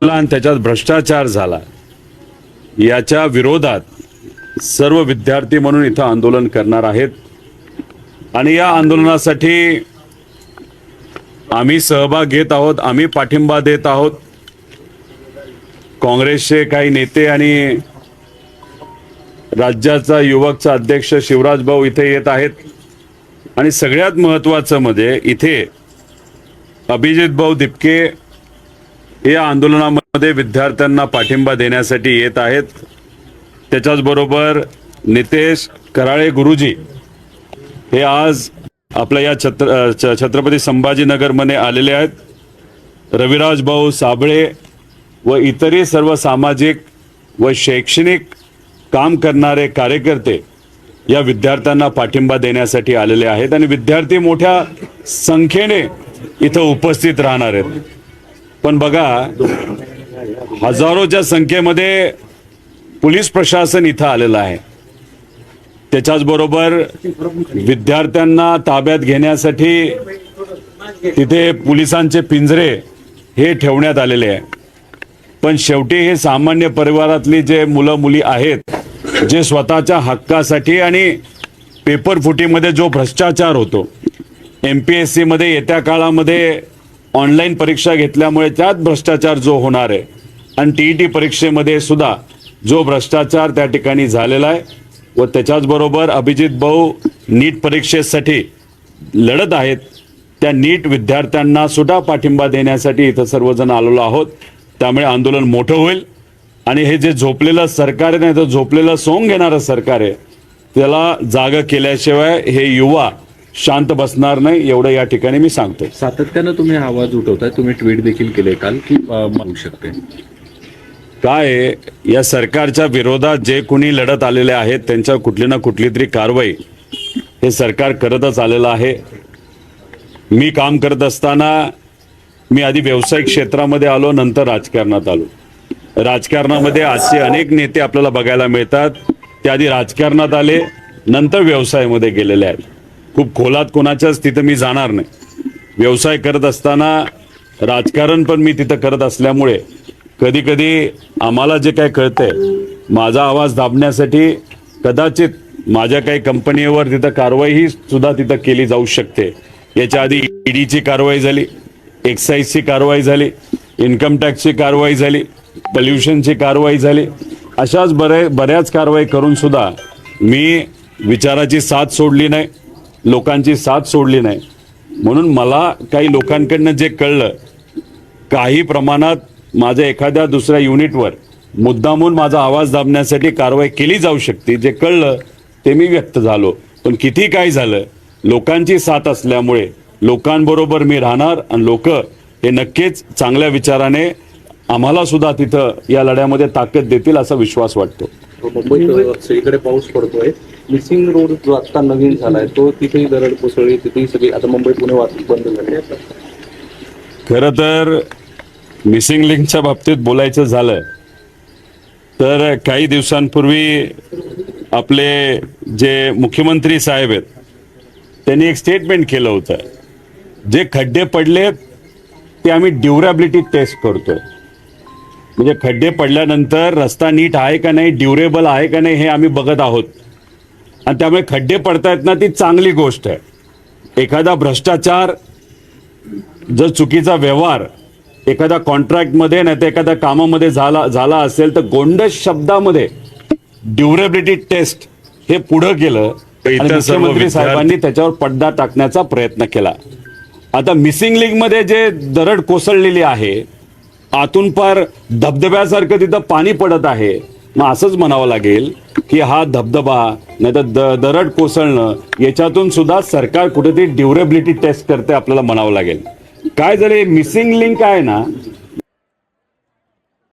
आणि त्याच्यात भ्रष्टाचार झाला याच्या विरोधात सर्व विद्यार्थी म्हणून इथं आंदोलन करणार आहेत आणि या आंदोलनासाठी आम्ही सहभाग घेत आहोत, आम्ही पाठिंबा देत आहोत। काँग्रेसचे काही नेते आणि राज्याचा युवकचा अध्यक्ष शिवराज भाऊ इथे येत आहेत आणि सगळ्यात महत्त्वाचं म्हणजे इथे अभिजित भाऊ दिपके या आंदोलनामध्ये विद्यार्थ्यांना पाठिंबा देण्यासाठी येत आहेत। त्याच्याच बरोबर नितेश कराळे गुरुजी हे आज आपल्या या छत्रपती संभाजीनगरमध्ये आलेले आहेत। रविराज भाऊ साबळे व इतरही सर्व सामाजिक व शैक्षणिक काम करणारे कार्यकर्ते या विद्यार्थ्यांना पाठिंबा देण्यासाठी आलेले आहेत आणि विद्यार्थी मोठ्या संख्येने इथं उपस्थित राहणार आहेत। पण बघा, हजारोच्या संख्येमध्ये पोलीस प्रशासन इथं आलेलं आहे। त्याच्याच बरोबर विद्यार्थ्यांना ताब्यात घेण्यासाठी तिथे पोलिसांचे पिंजरे हे ठेवण्यात आलेले आहे। पण शेवटी हे सामान्य परिवारातली जे मुलं मुली आहेत जे स्वतःच्या हक्कासाठी आणि पेपर फुटीमध्ये जो भ्रष्टाचार होतो, MPSC मध्ये येत्या काळामध्ये ऑनलाईन परीक्षा घेतल्यामुळे त्यात भ्रष्टाचार जो होणार आहे आणि TET परीक्षेमध्ये सुद्धा जो भ्रष्टाचार त्या ठिकाणी झालेला आहे व त्याच्याच बरोबर अभिजित भाऊ नीट परीक्षेसाठी लढत आहेत, त्या नीट विद्यार्थ्यांना सुद्धा पाठिंबा देण्यासाठी इथं सर्वजण आलेलो आहोत। त्यामुळे आंदोलन मोठं होईल आणि हे जे झोपलेलं सरकार आहे नाही तर झोपलेलं सोंग घेणारं सरकार आहे त्याला जागा केल्याशिवाय हे युवा शांत बसणार नाही, एवढं या ठिकाणी मी सांगतो। सातत्यानं तुम्ही आवाज उठवताय, तुम्ही ट्विट देखील केले काल की म्हणू शकते काय या सरकारच्या विरोधात जे कोणी लढत आलेले आहेत त्यांच्या कुठली ना कुठली तरी कारवाई हे सरकार करतच आलेलं आहे। मी काम करत असताना मी आधी व्यावसायिक क्षेत्रामध्ये आलो, नंतर राजकारणात आलो। राजकारणामध्ये आजचे अनेक नेते आपल्याला बघायला मिळतात, ते आधी राजकारणात आले नंतर व्यवसायामध्ये गेलेले आहेत। खूप खोलात कोणाच्याच तिथं मी जाणार नाही। व्यवसाय करत असताना राजकारण पण मी तिथं करत असल्यामुळे कधी कधी आम्हाला जे काय कळतंय, माझा आवाज दाबण्यासाठी कदाचित माझ्या काही कंपनीवर तिथं कारवाई सुद्धा तिथं केली जाऊ शकते। याच्या आधी EDची कारवाई झाली, एक्साईजची कारवाई झाली, इन्कम टॅक्सची कारवाई झाली, पोल्युशनची कारवाई झाली, अशाच बऱ्याच कारवाई करून सुद्धा मी विचाराची साथ सोडली नाही, लोकांची साथ सोडली नाही। म्हणून मला काही लोकांकडनं जे कळलं, काही प्रमाणात माझ्या एखाद्या दुसऱ्या युनिटवर मुद्दामून माझा आवाज दाबण्यासाठी कारवाई केली जाऊ शकते, जे कळलं ते मी व्यक्त झालो। पण किती काय झालं, लोकांची साथ असल्यामुळे लोकांबरोबर मी राहणार आणि लोक हे नक्कीच चांगल्या विचाराने आम्हाला सुद्धा तिथं या लढ्यामध्ये ताकद देतील असा विश्वास वाटतो। मुंबईत सगळीकडे पाऊस पडतोय, मिसिंग रोड जो आता नवीन झालाय तो तिथेही दरड कोसळली, तिथेही सगळी आता मुंबई पुणे वाहतूक बंद झाली। खरं तर मिसिंग लिंकच्या बाबतीत बोलायचं झालं तर काही दिवसांपूर्वी आपले जे मुख्यमंत्री साहेब आहेत त्यांनी एक स्टेटमेंट केलं होतं, जे खड्डे पडलेत ते आम्ही ड्युरेबिलिटी टेस्ट करतोय। म्हणजे खड्डे पडल्यानंतर रस्ता नीट आहे का नाही, ड्युरेबल आहे का नाही हे आम्ही बघत आहोत आणि त्यामुळे खड्डे पडतायत ना, ती चांगली गोष्ट आहे। एखादा भ्रष्टाचार, जर चुकीचा व्यवहार एखाद्या कॉन्ट्रॅक्टमध्ये नाही तर एखाद्या कामामध्ये झाला असेल तर गोंडस शब्दामध्ये ड्युरेबिलिटी टेस्ट हे पुढं केलं आणि मुख्यमंत्री साहेबांनी त्याच्यावर पडदा टाकण्याचा प्रयत्न केला। आता मिसिंग लिंक मध्ये जे दरड कोसळलेली आहे, आतून पार धबधब्यासारखं तिथं पाणी पडत आहे, मग असंच म्हणावं लागेल की हा धबधबा नाही तर दरड कोसळणं याच्यातून सुद्धा सरकार कुठेतरी ड्युरेबिलिटी टेस्ट करते आपल्याला म्हणावं लागेल। काय झालं, मिसिंग लिंक आहे ना